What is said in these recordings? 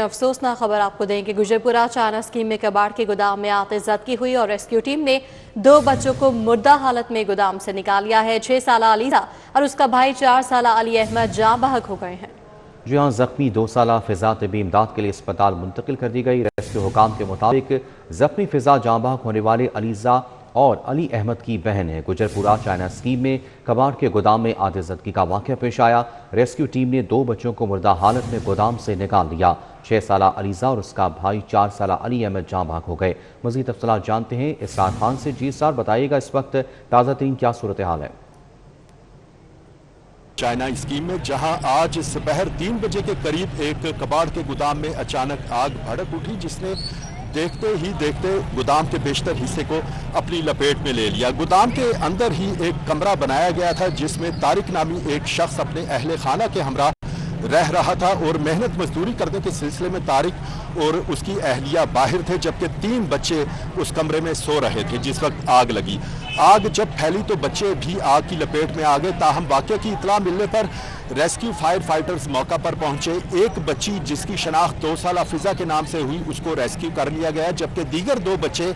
अफसोसनाक खबर आपको दें कि गुजरपुरा चाइना स्कीम में कबाड़ के गोदाम में आते जब्ती हुई और रेस्क्यू टीम ने 2 बच्चों को मुर्दा हालत में गोदाम से निकाल लिया है। 6 साल अलीजा और उसका भाई 4 साल अली अहमद जाँ बहक हो गए हैं। जी हाँ, जख्मी 2 साल फिजा तबी इमदाद के लिए अस्पताल मुंतकिल कर दी गई। रेस्क्यू हुकाम के मुताबिक जख्मी फिजा जाँ बहक होने वाले अलीजा और अली अहमद की बहन है। गुजरपुरा चाइना स्कीम में कबाड़ के गोदाम में आतिज़दगी का वाक़या पेश आया। रेस्क्यू टीम ने 2 बच्चों को मुर्दा हालत में गोदाम से निकाल लिया। 6 साल अलीजा और उसका भाई 4 साल अली अहमद जाँ बहक हो गए। मज़ीद तफ़सीलात जानते हैं इसरार खान से। जी सर, बताइएगा इस वक्त ताज़ा तरीन क्या सूरत हाल है? चाइना स्कीम में जहां आज दोपहर 3 बजे के करीब एक कबाड़ के गोदाम में अचानक आग भड़क उठी, जिसने देखते ही देखते गोदाम के बेशतर हिस्से को अपनी लपेट में ले लिया। गोदाम के अंदर ही एक कमरा बनाया गया था जिसमें तारिक नामी एक शख्स अपने अहले खाना के हमरा रह रहा था और मेहनत मजदूरी करने के सिलसिले में तारिक और उसकी अहलिया बाहर थे, जबकि 3 बच्चे उस कमरे में सो रहे थे जिस वक्त आग लगी। आग जब फैली तो बच्चे भी आग की लपेट में आ गए। ताहम वाक़े की इतला मिलने पर रेस्क्यू फायर फाइटर्स मौका पर पहुंचे। एक बच्ची जिसकी शनाख्त 2 साल फिजा के नाम से हुई उसको रेस्क्यू कर लिया गया, जबकि दीगर 2 बच्चे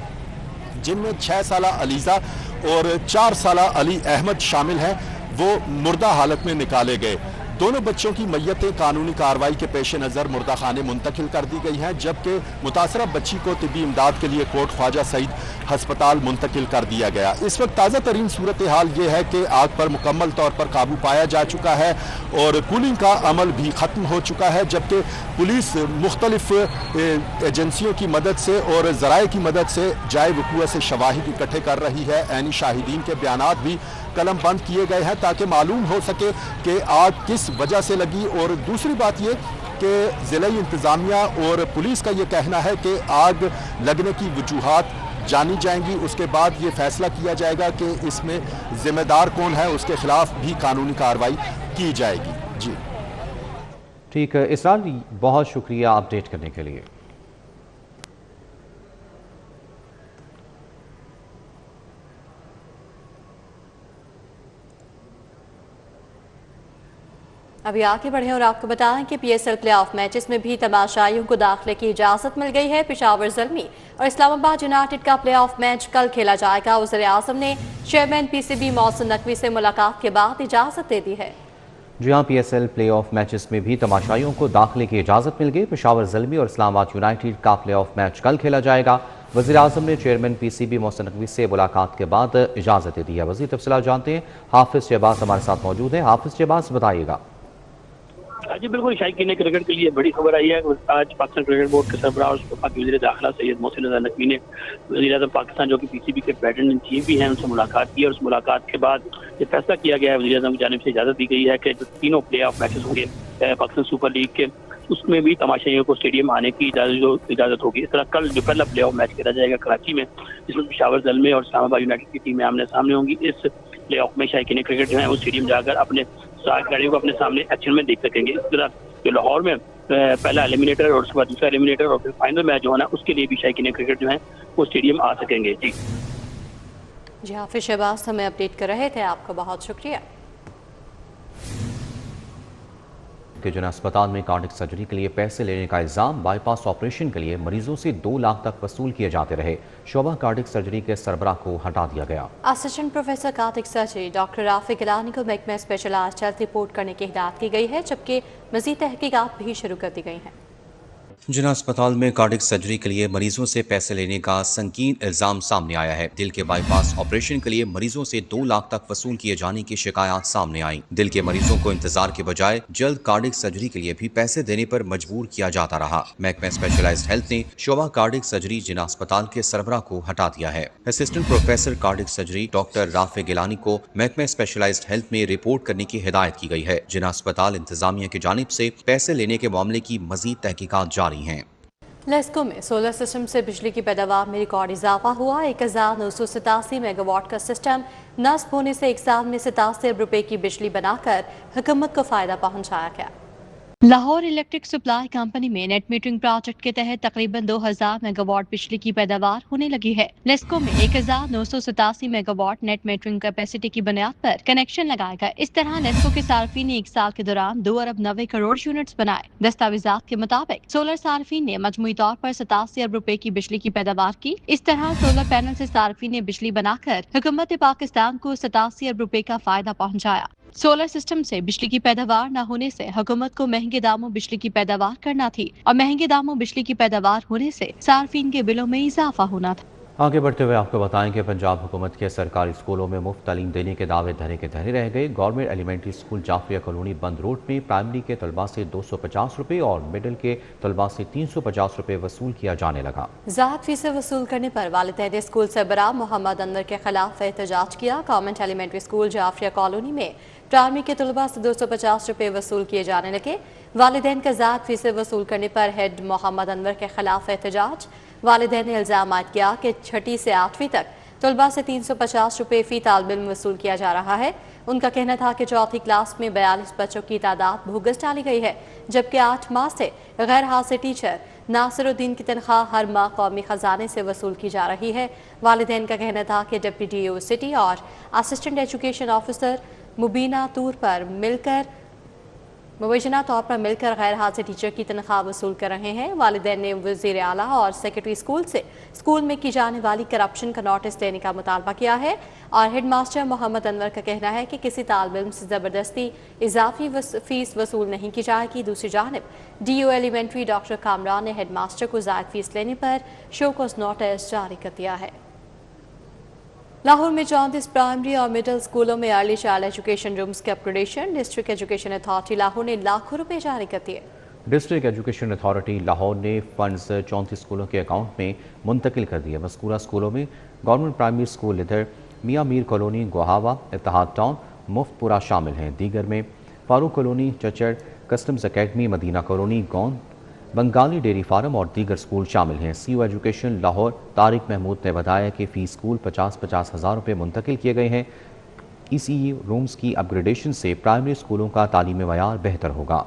जिनमें 6 साल अलीजा और 4 साल अली अहमद शामिल हैं वो मुर्दा हालत में निकाले गए। दोनों बच्चों की मैयतें कानूनी कार्रवाई के पेश नज़र मुर्दा खाने मुंतकिल कर दी गई हैं, जबकि मुतासरा बच्ची को तिब्बी इमदाद के लिए कोट ख्वाजा सईद हस्पताल मुंतकिल कर दिया गया। इस वक्त ताज़ा तरीन सूरत हाल ये है कि आग पर मुकम्मल तौर पर काबू पाया जा चुका है और कूलिंग का अमल भी ख़त्म हो चुका है, जबकि पुलिस मुख्तलिफ एजेंसियों की मदद से और ज़राए की मदद से जाए वक़ूआ से शवाहिद इकट्ठे कर रही है। ऐनी शाहिदीन के बयानात भी कलम बंद किए गए हैं ताकि मालूम हो सके कि आग किस वजह से लगी। और दूसरी बात ये कि ज़िला इंतज़ामिया और पुलिस का ये कहना है कि आग लगने की वजूहात जानी जाएंगी, उसके बाद ये फैसला किया जाएगा कि इसमें जिम्मेदार कौन है, उसके खिलाफ भी कानूनी कार्रवाई की जाएगी। जी ठीक है इसरार, बहुत शुक्रिया अपडेट करने के लिए। अभी आगे बढ़े और आपको बताएं कि पीएसएल प्लेऑफ मैचेस में भी तमाशाइयों को दाखिले की इजाजत मिल गई है। पेशावर ज़ल्मी और इस्लामाबाद यूनाइटेड का प्लेऑफ मैच कल खेला जाएगा। वज़ीर आज़म ने चेयरमैन पीसीबी मोहसिन नकवी से मुलाकात के बाद इजाजत दे दी है। जी हाँ, पीएसएल प्लेऑफ मैचेस में भी तमाशाइयों को दाखिले की इजाजत मिल गई। पेशावर ज़ल्मी और इस्लामाबाद यूनाइटेड का प्लेऑफ मैच कल खेला जाएगा। वज़ीर आज़म ने चेयरमैन पीसीबी मोहसिन नकवी से मुलाकात के बाद इजाजत दे दी है। वज़ीर तफसीलात जानते हैं, हाफिज शहबाज हमारे साथ मौजूद हैं। हाफिज शहबाज, बताइएगा। जी बिल्कुल, शायकीन क्रिकेट के लिए बड़ी खबर आई है। आज पाकिस्तान क्रिकेट बोर्ड के सरबराह और वफाकी वज़ीर दाखिला सैयद मोहसिन नकवी ने वज़ीर आज़म पाकिस्तान जो कि पीसीबी के प्रेसिडेंट इन चीफ भी हैं उनसे मुलाकात की और उस मुलाकात के बाद ये फैसला किया गया है, वज़ीर आज़म की जानिब से इजाज़त दी गई है कि जो 3 प्ले ऑफ मैचेस होंगे पाकिस्तान सुपर लीग के, उसमें भी तमाशाइयों को स्टेडियम आने की इजाज़त होगी। इस तरह कल जो पहला प्ले ऑफ मैच खेला जाएगा कराची में, जिसमें पेशावर ज़ल्मी और इस्लामाबाद यूनाइटेड की टीमें आमने सामने होंगी। इस प्ले ऑफ में शायकीन क्रिकेट जो है वो स्टेडियम जाकर अपने खिलाड़ियों को अपने सामने एक्शन में देख सकेंगे। इस तरह जो लाहौर में पहला एलिमिनेटर और उसके बाद दूसरा एलिमिनेटर और फिर फाइनल मैच जो है ना, उसके लिए भी शायकीन क्रिकेट जो है वो स्टेडियम आ सकेंगे। जी हाफिज शहबाज हमें अपडेट कर रहे थे, आपका बहुत शुक्रिया। कि जिन अस्पताल में कार्डिक सर्जरी के लिए पैसे लेने का इल्जाम, बाईपास ऑपरेशन के लिए मरीजों से 2 लाख तक वसूल किए जाते रहे, शोबा कार्डिक सर्जरी के सरबराह को हटा दिया गया। Assistant professor cardiac surgery doctor Rafi Gilani को महकमा स्पेशलाइज्ड हेल्थ रिपोर्ट करने की हिदायत की गई है, जबकि मजीद तहकीकात भी शुरू कर दी गई हैं। जिना अस्पताल में कार्डिक सर्जरी के लिए मरीजों से पैसे लेने का संगीन इल्जाम सामने आया है। दिल के बाईपास ऑपरेशन के लिए मरीजों से 2 लाख तक वसूल किए जाने की शिकायत सामने आई। दिल के मरीजों को इंतजार के बजाय जल्द कार्डिक सर्जरी के लिए भी पैसे देने पर मजबूर किया जाता रहा। महकमा स्पेशलाइज्ड हेल्थ ने शोबा कार्डिक सर्जरी जिना अस्पताल के सरबराह को हटा दिया है। Assistant professor cardiac surgery doctor Rafay Gilani को महकमा स्पेशलाइज्ड हेल्थ में रिपोर्ट करने की हिदायत की गई है। जिना अस्पताल इंतजामिया की जानिब से पैसे लेने के मामले की मजीद तहकीकात जारी हैं। लेस्को में सोलर सिस्टम से बिजली की पैदावार में रिकॉर्ड इजाफा हुआ। 1987 मेगावाट का सिस्टम नस्ब होने से 1 साल में 87 अरब रुपए की बिजली बनाकर हुकूमत को फायदा पहुंचाया गया। लाहौर इलेक्ट्रिक सप्लाई कंपनी में नेट मीटरिंग प्रोजेक्ट के तहत तकरीबन 2000 मेगावाट बिजली की पैदावार होने लगी है। नेस्को में 1987 मेगावाट नेट मीटरिंग कैपेसिटी की बुनियाद पर कनेक्शन लगाया गया। इस तरह नेस्को के सार्फिन ने 1 साल के दौरान 2 अरब 90 करोड़ यूनिट्स बनाए। दस्तावेजात के मुताबिक सोलर सार्फिन ने मजमूई तौर पर 87 अरब रुपए की बिजली की पैदावार की। इस तरह सोलर पैनल से सार्फिन ने बिजली बनाकर हुकूमत पाकिस्तान को 87 अरब रुपए का फायदा पहुंचाया। सोलर सिस्टम से बिजली की पैदावार न होने से हुकूमत को महंगे दामों बिजली की पैदावार करना थी और महंगे दामों बिजली की पैदावार होने से सार्फिन के बिलों में इजाफा होना था। आगे बढ़ते हुए आपको बताएं कि पंजाब हुकूमत के सरकारी स्कूलों में मुफ्त तालीम देने के दावे धरे के धरे रह गए। Government elementary school Jafaria colony Bund road में प्राइमरी के तलबा से 250 रुपये और मिडिल के तलबा से 350 रुपये वसूल किया जाने लगा। ज़ात फीसें वसूल करने पर वालिदैन स्कूल सरबराह मोहम्मद अनवर के खिलाफ एहतजाज किया। Government elementary school Jafaria colony में प्राइमरी के तलबा से 250 रुपये वसूल किए जाने लगे। वालिदैन का ज़ात फीसें वसूल करने पर हेड मोहम्मद अनवर के खिलाफ एहतजाज। वालिदैन ने इल्ज़ाम किया कि 6ठी से 8वीं तक तलबा से 350 रुपये फ़ी तालिब इल्म वसूल किया जा रहा है। उनका कहना था कि 4ठी क्लास में 42 बच्चों की तादाद भूगस डाली गई है, जबकि 8 माह से गैर हाजिर टीचर नासिरुद्दीन की तनख्वाह हर माह कौमी खजाने से वसूल की जा रही है। वालिदैन का कहना था कि डिप्टी DO सिटी और असिस्टेंट एजुकेशन ऑफिसर मुबीना तौर पर मिलकर गैर हाजिर टीचर की तनख्वाह वसूल कर रहे हैं। वालिदैन ने वज़ीर आला और सेक्रेटरी स्कूल से स्कूल में की जाने वाली करप्शन का नोटिस लेने का मुतालबा किया है और हेड मास्टर मोहम्मद अनवर का कहना है कि किसी तालिब इल्म से ज़बरदस्ती इजाफी फीस वसूल नहीं की जाएगी। दूसरी जानिब DO एलिमेंट्री डॉक्टर कामरान ने हेड मास्टर को ज़ायद फीस लेने पर शोकॉज नोटिस जारी कर दिया है। लाहौर में 34 प्राइमरी और मिडिल स्कूलों में अर्ली चाइल्ड एजुकेशन रूम्स के upgradation. District education authority Lahore ने लाखों रुपए जारी कर दिए। डिस्ट्रिक्ट एजुकेशन अथॉरिटी लाहौर ने फंड्स 34 स्कूलों के अकाउंट में मुंतकिल कर दिए। मज़कूरा स्कूलों में government primary school Lidhar, Mian Mir colony Gohawa, इत्तेहाद टाउन, मुफ्तपुरा शामिल हैं। दीगर में Farooq colony, Chachar, customs academy, Madina colony, गौंद, बंगाली डेयरी फार्म और दीगर स्कूल शामिल हैं। CO एजुकेशन लाहौर तारिक महमूद ने बताया कि फ़ी स्कूल 50-50 हज़ार रुपये मुंतकिल किए गए हैं। ECE रूम्स की अपग्रेडेशन से प्राइमरी स्कूलों का तालीमी मयार बेहतर होगा।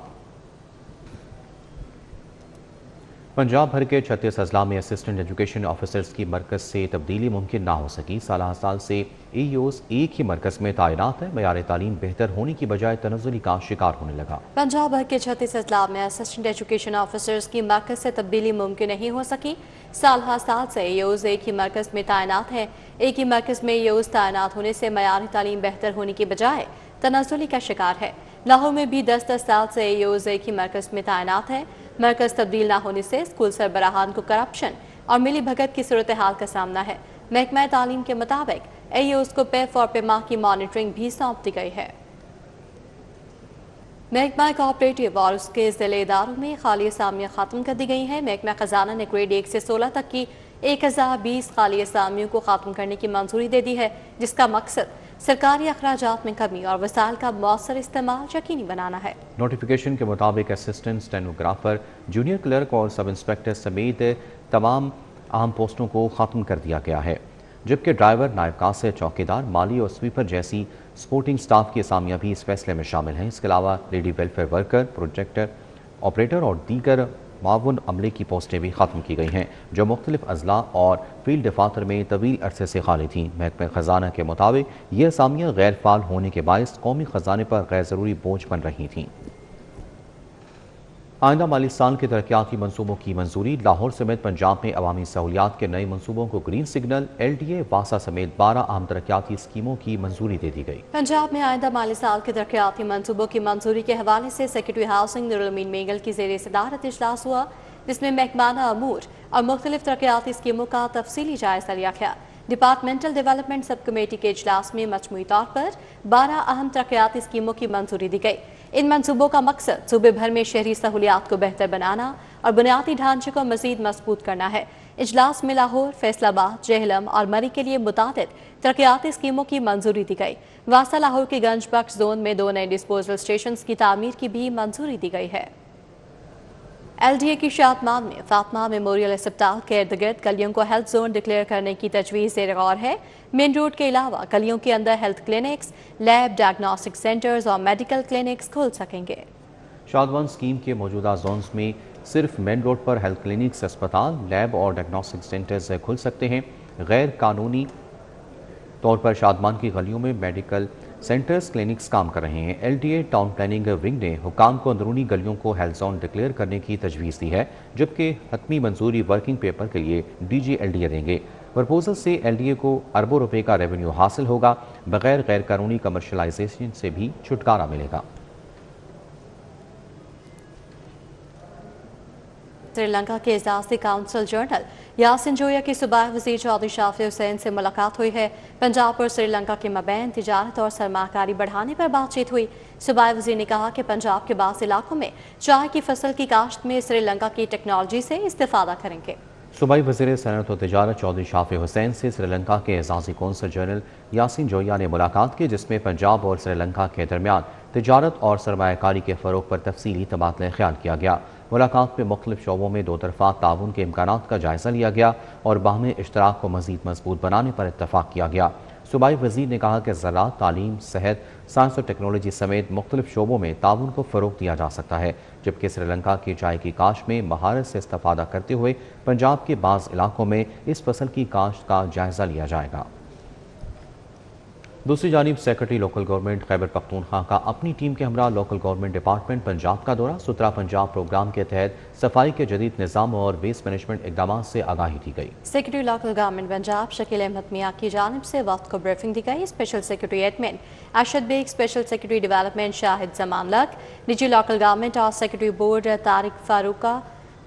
पंजाब भर के 36 अजला में असिस्टेंट एजुकेशन ऑफिसर्स की मरकज़ से तब्दीली मुमकिन ना हो सकी। साल से AEOs एक ही मरकज़ में तैनात है। मयार तालीम बेहतर होने की बजाय तनज़्ज़ुली का शिकार होने लगा। पंजाब भर के 36 अजला में असिस्टेंट एजुकेशन ऑफिसर्स की मरकज़ से तब्दीली मुमकिन नहीं हो सकी। साल से AEOs एक ही मरकज़ में तैनात है। एक ही मरकज़ में AEOs तैनात होने से मयार तालीम बेहतर होने की बजाय तनज़्ज़ुली का शिकार है। लाहौर में भी 10-10 साल से AEOs एक ही मरकज़ में तैनात है। मरकज़ तब्दील ना होने से स्कूल सरबराहान को करप्शन और मिली भगत की सूरत हाल का सामना है। महकमा तालीम के मुताबिक AEOs को पे फॉर पे माह की मॉनिटरिंग भी सौंप दी गई है। महकमा कोऑपरेटिव और उसके ज़िले इदारों में खाली असामियाँ ख़त्म कर दी गई हैं। महकमा ख़जाना ने ग्रेड 1 से 16 तक की 1020 खाली असामियों को ख़त्म करने की मंजूरी दे दी है, जिसका मकसद सरकारी अखराजात में कमी और वसाइल का मौसर इस्तेमाल यकीनी बनाना है। नोटिफिकेशन के मुताबिक असिस्टेंट स्टेनोग्राफर, जूनियर क्लर्क और सब इंस्पेक्टर समेत तमाम अहम पोस्टों को ख़त्म कर दिया गया है, जबकि ड्राइवर, नायब कासिर, चौकीदार, माली और स्वीपर जैसी सपोर्टिंग स्टाफ की असामियाँ भी इस फैसले में शामिल हैं। इसके अलावा lady welfare worker, projector operator और दीगर मावन अमले की पोस्टें भी ख़त्म की गई हैं, जो मुख्तलिफ अजला और फील्ड दफातर में तवील अरसे से खाली थीं। महकमा ख़जाना के मुताबिक ये असामियाँ गैर फाल होने के बायस कौमी ख़जाने पर गैर ज़रूरी बोझ बन रही थीं। आइंदा माली साल के तरक्याती मनसूबों की मंजूरी। लाहौर समेत पंजाब में अवामी सहूलियात के नए मनसूबों को ग्रीन सिग्नल, LDA, वासा समेत 12 अहम तरक्याती स्कीमों की मंजूरी दे दी गई। पंजाब में आइंदा माली साल के तरक्याती मनसूबों की मंजूरी के हवाले से सेक्रेटरी हाउसिंग नूरुल अमीन मेंगल की ज़ेर सदारत इजलास हुआ, जिसमें महकमाना अमूर और मुख्तलिफ तरक्याती स्कीमों का तफसीली जायजा लिया गया। डिपार्टमेंटल डेवलपमेंट सब कमेटी के इजलास में मजमूई तौर पर 12 अहम तरक्याती स्कीमों की मंजूरी दी गई। इन मंसूबों का मकसद सूबे भर में शहरी सहूलियात को बेहतर बनाना और बुनियादी ढांचे को मजीद मजबूत करना है। इजलास में लाहौर, फैसलाबाद, जेहलम और मरी के लिए मुतादिद तरक्याती स्कीमों की मंजूरी दी गई। वासा लाहौर के गंज बख्श जोन में 2 नए डिस्पोजल स्टेशन की तामीर की भी मंजूरी दी गई है। LDA की शादमान में फातिमा मेमोरियल अस्पताल के इर्द गिर्द गलियों को हेल्थ जोन डिक्लेयर करने की तजवीज़ ज़ेर गौर है। मेन रोड के अलावा गलियों के अंदर health clinics, lab, diagnostic centres और मेडिकल क्लिनिक्स खुल सकेंगे। شادوان اسکیم کے موجودہ زونز میں صرف مین روڈ پر ہیلتھ کلینکس، اسپتال، لیب اور ڈائگنوسٹک سینٹرز کھل سکتے ہیں۔ غیر قانونی طور پر شادمان کی گلیوں میں میڈیکل سینٹرز، کلینکس کام کر رہے ہیں۔ LDA ٹاؤن پلاننگ ونگ نے حکام کو اندرونی گلیوں کو ہیلتھ زون ڈکلیئر کرنے کی تجویز دی ہے، جبکہ حتمی منظوری ورکنگ پیپر کے لیے DG LDA دیں گے۔ پرپوزل سے LDA کو اربوں روپے کا ریونیو حاصل ہوگا، بغیر غیر قانونی کمرشلائزیشن سے بھی چھٹکارا ملے گا۔ سری لنکا کے اعزازی کونسل جنرل یاسین جویا کی صوبائی وزیر چودھری شافی حسین سے ملاقات ہوئی ہے۔ پنجاب اور سری لنکا کے مابین تجارت اور سرمایہ کاری بڑھانے پر بات چیت ہوئی۔ صوبائی وزیر نے کہا کہ پنجاب کے بعض علاقوں میں چائے کی فصل کی کاشت میں سری لنکا کی ٹیکنالوجی سے استفادہ کریں گے۔ صوبائی وزیر صنعت و تجارت چودھری شافی حسین سے سری لنکا کے اعزازی کونسل جنرل یاسین جویا نے ملاقات کی، جس میں پنجاب اور سری لنکا کے درمیان تجارت اور سرمایہ کاری کے فروغ پر تفصیلی تبادلہ خیال کیا گیا۔ ملاقات میں مختلف شعبوں میں دو طرفہ تعاون کے امکانات کا جائزہ لیا گیا اور باہمی اشتراک کو مزید مضبوط بنانے پر اتفاق کیا گیا۔ صوبائی وزیر نے کہا کہ زراعت، تعلیم، صحت، سائنس اور ٹیکنالوجی سمیت مختلف شعبوں میں تعاون کو فروغ دیا جا سکتا ہے، جبکہ سری لنکا کی چائے کی کاشت میں مہارت سے استفادہ کرتے ہوئے پنجاب کے بعض علاقوں میں اس فصل کی کاشت کا جائزہ لیا جائے گا۔ دوسری جانب secretary local government Khyber Pakhtunkhwa کا اپنی ٹیم کے ہمراہ لوکل گورنمنٹ ڈپارٹمنٹ پنجاب کا دورہ۔ ستھرا پنجاب پروگرام کے تحت صفائی کے جدید نظام اور ویسٹ مینجمنٹ اقدامات سے آگاہی دی گئی۔ Secretary local government Punjab Shakeel Ahmed Mian کی جانب سے وفد کو بریفنگ دی گئی۔ Special secretary admin Arshad Baig, special secretary development Shahid Zaman Lak, D local government اور سیکرٹری بورڈ طارق فاروقہ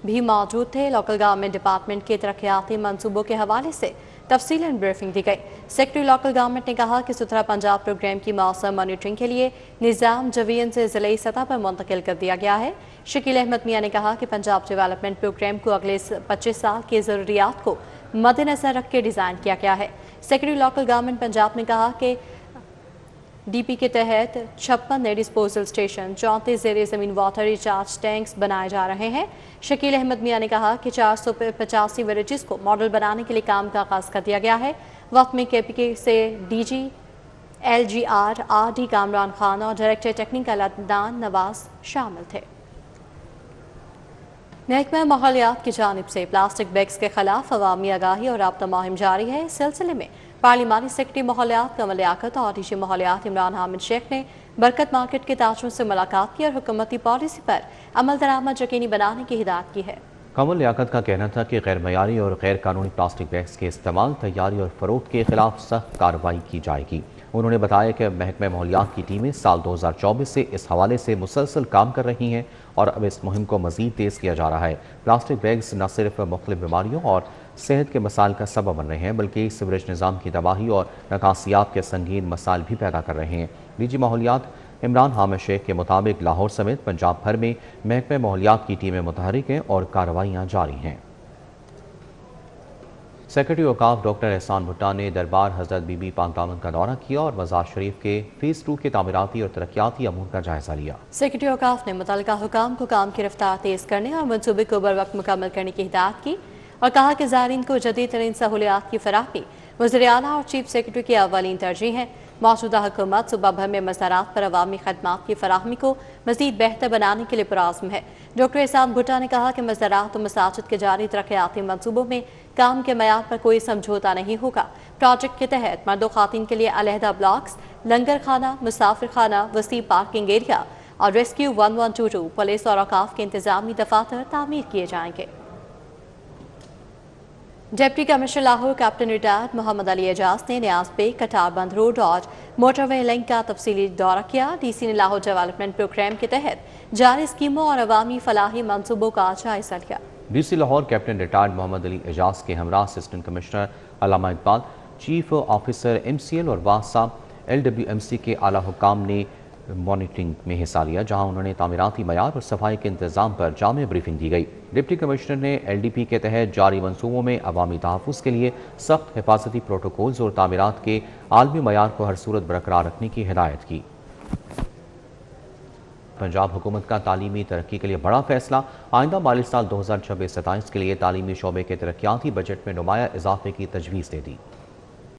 بھی موجود تھے۔ لوکل گورنمنٹ ڈپارٹمنٹ کے ترقیاتی منصوبوں کے حوالے سے تفصیلاً بریفنگ دی گئی۔ سیکرٹری لوکل گورنمنٹ نے کہا کہ ستھرا پنجاب پروگرام کی مؤثر مانیٹرنگ کے لیے نظام جوین سے ضلعی سطح پر منتقل کر دیا گیا ہے۔ شکیل احمد میاں نے کہا کہ پنجاب ڈیولپمنٹ پروگرام کو اگلے 25 سال کی ضروریات کو مد نظر رکھ کے ڈیزائن کیا گیا ہے۔ سیکرٹری لوکل گورنمنٹ پنجاب نے کہا کہ DP کے تحت 56 نئے ڈسپوزل اسٹیشن، 34 زیر زمین واٹر ریچارج ٹینکس بنائے جا رہے ہیں۔ شکیل احمد میاں نے کہا کہ 485 ولیجز کو ماڈل بنانے کے لیے کام کا آغاز کر دیا گیا ہے۔ وقت میں KPK سے DG LGR RD Kamran Khan اور ڈائریکٹر ٹیکنیکل عدنان نواز شامل تھے۔ محکمہ ماحولیات کی جانب سے پلاسٹک بیگز کے خلاف عوامی آگاہی اور رابطہ مہم جاری ہے۔ اس سلسلے میں پارلیمانی سیکرٹری ماحولیات کمل لیاقت اور DG ماحولیات عمران حامد شیخ نے برکت مارکیٹ کے تاجروں سے ملاقات کی اور حکومتی پالیسی پر عمل درآمد یقینی بنانے کی ہدایت کی ہے۔ کمل لیاقت کا کہنا تھا کہ غیر معیاری اور غیر قانونی پلاسٹک بیگز کے استعمال، تیاری اور فروخت کے خلاف سخت کارروائی کی جائے گی۔ انہوں نے بتایا کہ محکمہ ماحولیات کی ٹیمیں سال 2024 سے اس حوالے سے مسلسل کام کر رہی ہیں اور اب اس مہم کو مزید تیز کیا جا رہا ہے۔ پلاسٹک بیگز نہ صرف مختلف بیماریوں اور صحت کے مسائل کا سبب بن رہے ہیں، بلکہ سیوریج نظام کی تباہی اور نکاسیات کے سنگین مسائل بھی پیدا کر رہے ہیں۔ DG ماحولیات عمران حامد شیخ کے مطابق لاہور سمیت پنجاب بھر میں محکمہ ماحولیات کی ٹیمیں متحرک ہیں اور کارروائیاں جاری ہیں۔ سیکرٹری اوقاف ڈاکٹر احسان بھٹا نے دربار حضرت بی بی پاک دامن کا دورہ کیا اور مزار شریف کے فیز 2 کے تعمیراتی اور ترقیاتی امور کا جائزہ لیا۔ سیکرٹری اوقاف نے متعلقہ حکام کو کام کی رفتار تیز کرنے اور منصوبے کو بروقت مکمل کرنے کی ہدایت کی اور کہا کہ زائرین کو جدید ترین سہولیات کی فراہمی وزیر اعلیٰ اور چیف سیکرٹری کی اولین ترجیح ہے۔ موجودہ حکومت صوبہ بھر میں مزارات پر عوامی خدمات کی فراہمی کو مزید بہتر بنانے کے لیے پرعزم ہے۔ ڈاکٹر احسان بھٹا نے کہا کہ مزارات و مساجد کے جاری ترقیاتی منصوبوں میں کام کے معیار پر کوئی سمجھوتہ نہیں ہوگا۔ پروجیکٹ کے تحت مرد و خواتین کے لیے علیحدہ بلاکس، لنگر خانہ، مسافر خانہ، وسیع پارکنگ ایریا اور ریسکیو 1122 پولیس اور اوقاف کے انتظامی دفاتر تعمیر کیے جائیں گے۔ Deputy commissioner Lahore captain retired Muhammad Ali Ijaz نے نیاز بے، کٹار بند روڈ اور موٹر وے لنک کا تفصیلی دورہ کیا۔ DC نے لاہور ڈیولپمنٹ پروگرام کے تحت جاری اسکیموں اور عوامی فلاحی منصوبوں کا جائزہ لیا۔ DC Lahore captain retired Muhammad Ali اعجاز کے ہمراہ اسسٹنٹ کمشنر علامہ اقبال، چیف آفیسر MCL اور واسطہ LWMC کے اعلیٰ حکام نے مانیٹرنگ میں حصہ لیا، جہاں انہوں نے تعمیراتی معیار اور صفائی کے انتظام پر جامع بریفنگ دی گئی۔ ڈپٹی کمشنر نے LDP کے تحت جاری منصوبوں میں عوامی تحفظ کے لیے سخت حفاظتی پروٹوکولز اور تعمیرات کے عالمی معیار کو ہر صورت برقرار رکھنے کی ہدایت کی۔ پنجاب حکومت کا تعلیمی ترقی کے لیے بڑا فیصلہ، آئندہ مالی سال 2026-27 کے لیے تعلیمی شعبے کے ترقیاتی بجٹ میں نمایاں اضافے کی تجویز دے دی۔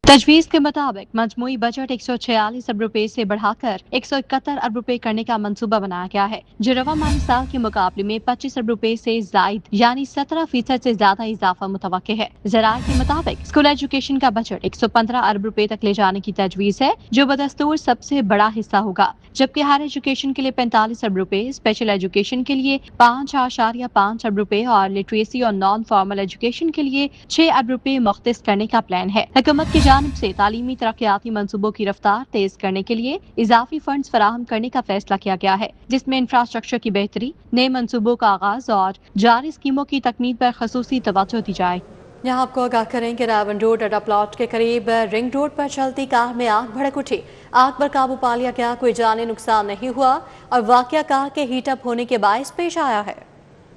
तजवीज़ के मुताबिक मजमूई बजट 146 अरब रुपए से बढ़ाकर 171 अरब रुपए करने का मंसूबा बनाया गया है, जो रवा माली साल के मुकाबले में 25 अरब रुपए से जायद यानी 17% से ज्यादा इजाफा मुतवक्के है। ज़राए के मुताबिक स्कूल एजुकेशन का बजट 115 अरब रुपए तक ले जाने की तजवीज़ है, जो बदस्तूर सबसे बड़ा हिस्सा होगा, जबकि हायर एजुकेशन के लिए 45 अरब रुपए, स्पेशल एजुकेशन के लिए 5.5 अरब रुपए और लिटरेसी और नॉन फॉर्मल एजुकेशन के लिए 6 अरब रुपए मुख्तस करने का प्लान है। हुकूमत की जानिब से तालीमी तरक्याती मंसूबों की रफ्तार तेज करने के लिए इजाफी फंड्स फराहम करने का फैसला किया गया है, जिसमें इंफ्रास्ट्रक्चर की बेहतरी, नए मंसूबों का आगाज और जारी स्कीमों की तकमील पर खसूसी तवज्जो दी जाए। यहाँ आपको आगाह करें कि रावण रोड अड्डा प्लॉट के करीब रिंग रोड पर चलती कार में आग भड़क उठी। आग पर काबू पा लिया गया, कोई जानी नुकसान नहीं हुआ और वाकया कार के हीटअप होने के बायस पेश आया है।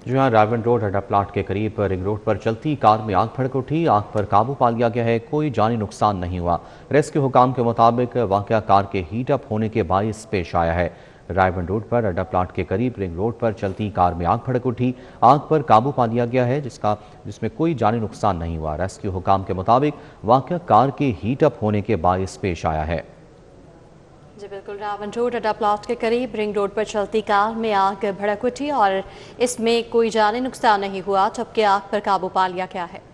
जी हाँ, रावण रोड अड्डा प्लाट के करीब रिंग रोड पर चलती कार में आग भड़क उठी। आग पर काबू पा लिया गया है, कोई जानी नुकसान नहीं हुआ। रेस्क्यू हुकाम के मुताबिक वाकया कार के हीट अप होने के बायस पेश आया है। रावण रोड पर अड्डा प्लाट के करीब रिंग रोड पर चलती कार में आग भड़क उठी। आग पर काबू पा लिया गया है, जिसमें कोई जानी नुकसान नहीं हुआ। रेस्क्यू हुकाम के मुताबिक वाकया कार के हीट अप होने के बायस पेश आया है। जी बिल्कुल, रावण रोड अड्डा प्लॉट के करीब रिंग रोड पर चलती कार में आग भड़क उठी और इसमें कोई जानी नुकसान नहीं हुआ, जबकि आग पर काबू पा लिया गया है।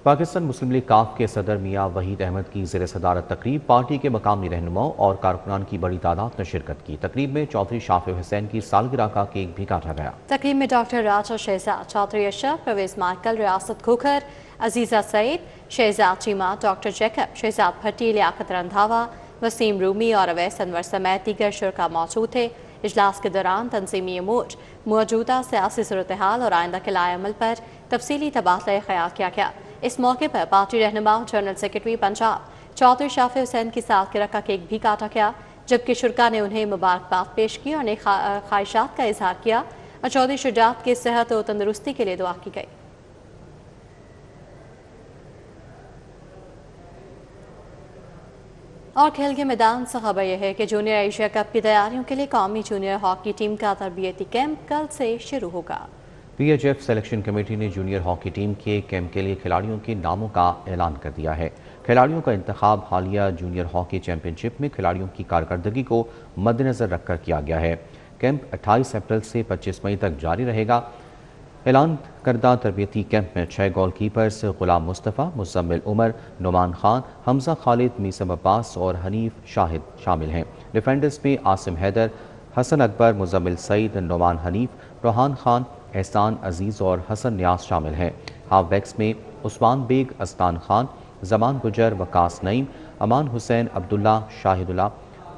पाकिस्तान मुस्लिम लीग काफ के सदर मियां वहीद अहमद की ज़ेर सदारत तकरीब पार्टी के मकामी रहनुमाओं और कारकुनान की बड़ी तादाद ने शिरकत की। तकरीब में चौधरी शाफिर हुसैन की सालगिरह का केक भी काटा गया। तकरीब में डॉक्टर राजा शहजाद, चौधरी अशरफ, परवेज माइकल, रियासत खोखर, अजीजा सईद, शहजाद चीमा, डॉक्टर जैकब, शहजाद भट्टी, लियाकत रंधावा, वसीम रूमी और अवैस अनवर समेत दीगर शुरका मौजूद थे। इजलास के दौरान तंजीमी अमूर, मौजूदा सियासी सूरत हाल और आइंदा के लाए अमल पर तफसीली तबादला ख्याल किया गया। इस मौके पर पार्टी रहनुमाओं जनरल सेक्रेटरी पंजाब चौधरी शाफिर हुसैन की सालगिरह का केक भी काटा गया, जबकि शुरका ने उन्हें मुबारकबाद पेश की और नेक ख्वाहिशात का इजहार किया और चौधरी शुजात की सेहत और तंदुरुस्ती के लिए दुआ की गई। और खेल के मैदान से खबर यह है कि जूनियर एशिया कप की तैयारियों के लिए कौमी जूनियर हॉकी टीम का तरबियती कैंप कल से शुरू होगा। PHF सिलेक्शन कमेटी ने जूनियर हॉकी टीम के कैंप के लिए खिलाड़ियों के नामों का ऐलान कर दिया है। खिलाड़ियों का इंतखाब हालिया जूनियर हॉकी चैंपियनशिप में खिलाड़ियों की कारकर्दगी को मद्देनजर रखकर किया गया है। कैंप 28 अप्रैल से 25 मई तक जारी रहेगा। ऐलान करदा तरबियती कैंप में 6 गोल कीपर्स गुलाम मुस्तफ़ा, मुज़म्मिल उमर, नुमान खान, हमजा खालिद, मीसम अब्बास और हनीफ शाहिद शामिल हैं। डिफेंडर्स में आसिम हैदर, हसन अकबर, मुज़म्मिल सईद, नुमान हनीफ, रोहान खान, एहसान अजीज़ और हसन न्यास शामिल हैं। हाफ बैक्स में उस्मान बेग, अस्तान खान, जमान गुजर, वकास नईम, अमान हुसैन, अब्दुल्ला, शाहिदुल्ला,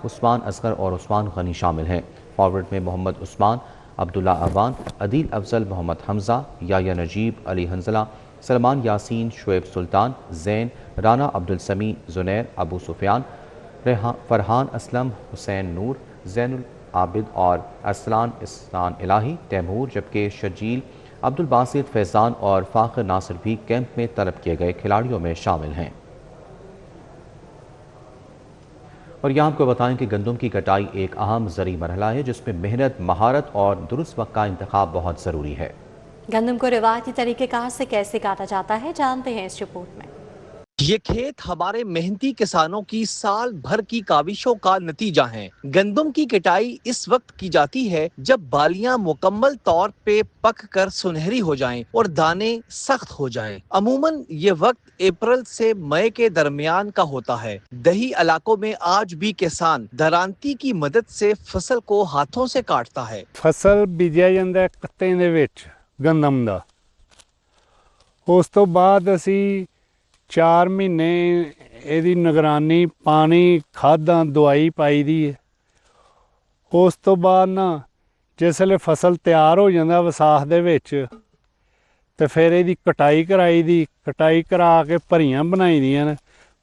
उस्मान असगर और उस्मान गनी शामिल हैं। फॉरवर्ड में मोहम्मद उस्मान, अब्दुल्ला अवान, अदील अफजल, मोहम्मद हमजा, याया नजीब, अली हंजला, सलमान यासीन, शुएब सुल्तान, जैन, राना अब्दुल समी, जुनैर, अबू सुफियान, फरहान असलम, हुसैन नूर, जैनुल आबिद और असलान इस्तान इलाही, तैमूर, जबकि शजील, अब्दुल बासित, फैज़ान और फ़ाखिर नासिर भी कैंप में तलब किए गए खिलाड़ियों में शामिल हैं। और यहाँ आपको बताएं कि गंदम की कटाई एक अहम ज़रूरी मरहला है, जिसमें मेहनत, महारत और दुरुस्त वक्त का इंतखाब बहुत ज़रूरी है। गंदम को रिवायती तरीक़ेकार से कैसे काटा जाता है, जानते हैं इस रिपोर्ट में। ये खेत हमारे मेहनती किसानों की साल भर की काविशों का नतीजा है। गंदम की कटाई इस वक्त की जाती है जब बालियां मुकम्मल तौर पे पक कर सुनहरी हो जाएं और दाने सख्त हो जाएं। अमूमन ये वक्त अप्रैल से मई के दरमियान का होता है। दही इलाकों में आज भी किसान दरांती की मदद से फसल को हाथों से काटता है। फसल बीजा जांदा कत्ते दे विच गंदम दा, उस तो बाद असी 4 महीने ਇਹਦੀ ਨਿਗਰਾਨੀ, ਪਾਣੀ, ਖਾਦਾਂ, ਦਵਾਈ ਪਾਈ ਦੀ ਹੈ। ਉਸ ਤੋਂ ਬਾਅਦ ਨਾ ਜਿਸ ਵੇਲੇ ਫਸਲ ਤਿਆਰ ਹੋ ਜਾਂਦਾ ਵਿਸਾਖ ਦੇ ਵਿੱਚ ਤੇ ਫਿਰ ਇਹਦੀ ਕਟਾਈ ਕਰਾਈ ਦੀ। ਕਟਾਈ ਕਰਾ ਕੇ ਭਰੀਆਂ ਬਣਾਈ ਦੀਆਂ ਨੇ,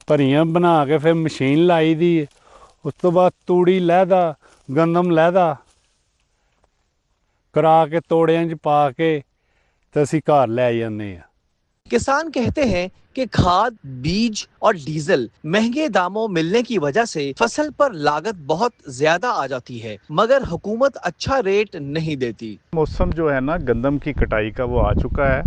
ਭਰੀਆਂ ਬਣਾ ਕੇ ਫਿਰ ਮਸ਼ੀਨ ਲਾਈ ਦੀ ਹੈ। ਉਸ ਤੋਂ ਬਾਅਦ ਤੂੜੀ ਲਹਿਦਾ, ਗੰਦਮ ਲਹਿਦਾ ਕਰਾ ਕੇ ਤੋੜਿਆਂ 'ਚ ਪਾ ਕੇ ਤੇ ਅਸੀਂ ਘਰ ਲੈ ਜਾਂਦੇ ਹਾਂ। किसान कहते हैं कि खाद, बीज और डीजल महंगे दामों मिलने की वजह से फसल पर लागत बहुत ज्यादा आ जाती है, मगर हुकूमत अच्छा रेट नहीं देती। मौसम जो है ना गंदम की कटाई का वो आ चुका है।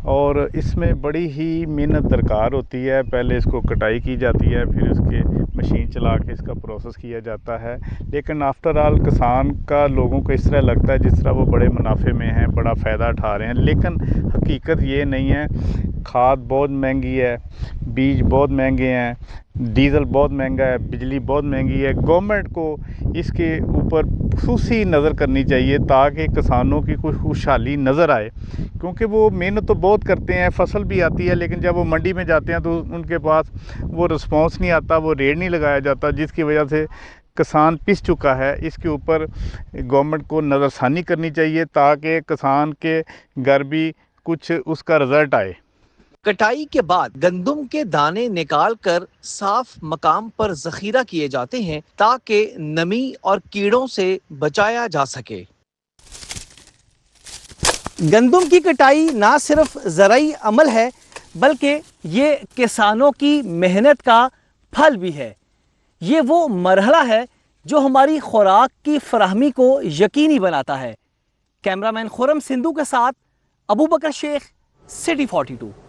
اور اس میں بڑی ہی محنت درکار ہوتی ہے. پہلے اس کو کٹائی کی جاتی ہے, پھر اس کے مشین چلا کے اس کا پروسیس کیا جاتا ہے. لیکن آفٹر آل کسان کا لوگوں کو اس طرح لگتا ہے جس طرح وہ بڑے منافع میں ہیں, بڑا فائدہ اٹھا رہے ہیں, لیکن حقیقت یہ نہیں ہے. کھاد بہت مہنگی ہے, بیج بہت مہنگے ہیں, ڈیزل بہت مہنگا ہے, بجلی بہت مہنگی ہے. گورنمنٹ کو اس کے اوپر خصوصی نظر کرنی چاہیے تاکہ کسانوں کی کوئی خوشحالی نظر آئے, کیونکہ وہ محنت تو بہت کرتے ہیں, فصل بھی آتی ہے, لیکن جب وہ منڈی میں جاتے ہیں تو ان کے پاس وہ رسپانس نہیں آتا, وہ ریٹ نہیں لگایا جاتا, جس کی وجہ سے کسان پس چکا ہے. اس کے اوپر گورنمنٹ کو نظر ثانی کرنی چاہیے تاکہ کسان کے گھر بھی کچھ اس کا رزلٹ آئے. کٹائی کے بعد گندم کے دانے نکال کر صاف مقام پر ذخیرہ کیے جاتے ہیں تاکہ نمی اور کیڑوں سے بچایا جا سکے. گندم کی کٹائی نہ صرف زرعی عمل ہے بلکہ یہ کسانوں کی محنت کا پھل بھی ہے. یہ وہ مرحلہ ہے جو ہماری خوراک کی فراہمی کو یقینی بناتا ہے. کیمرہ مین خرم سندھو کے ساتھ ابو بکر شیخ, سٹی 42.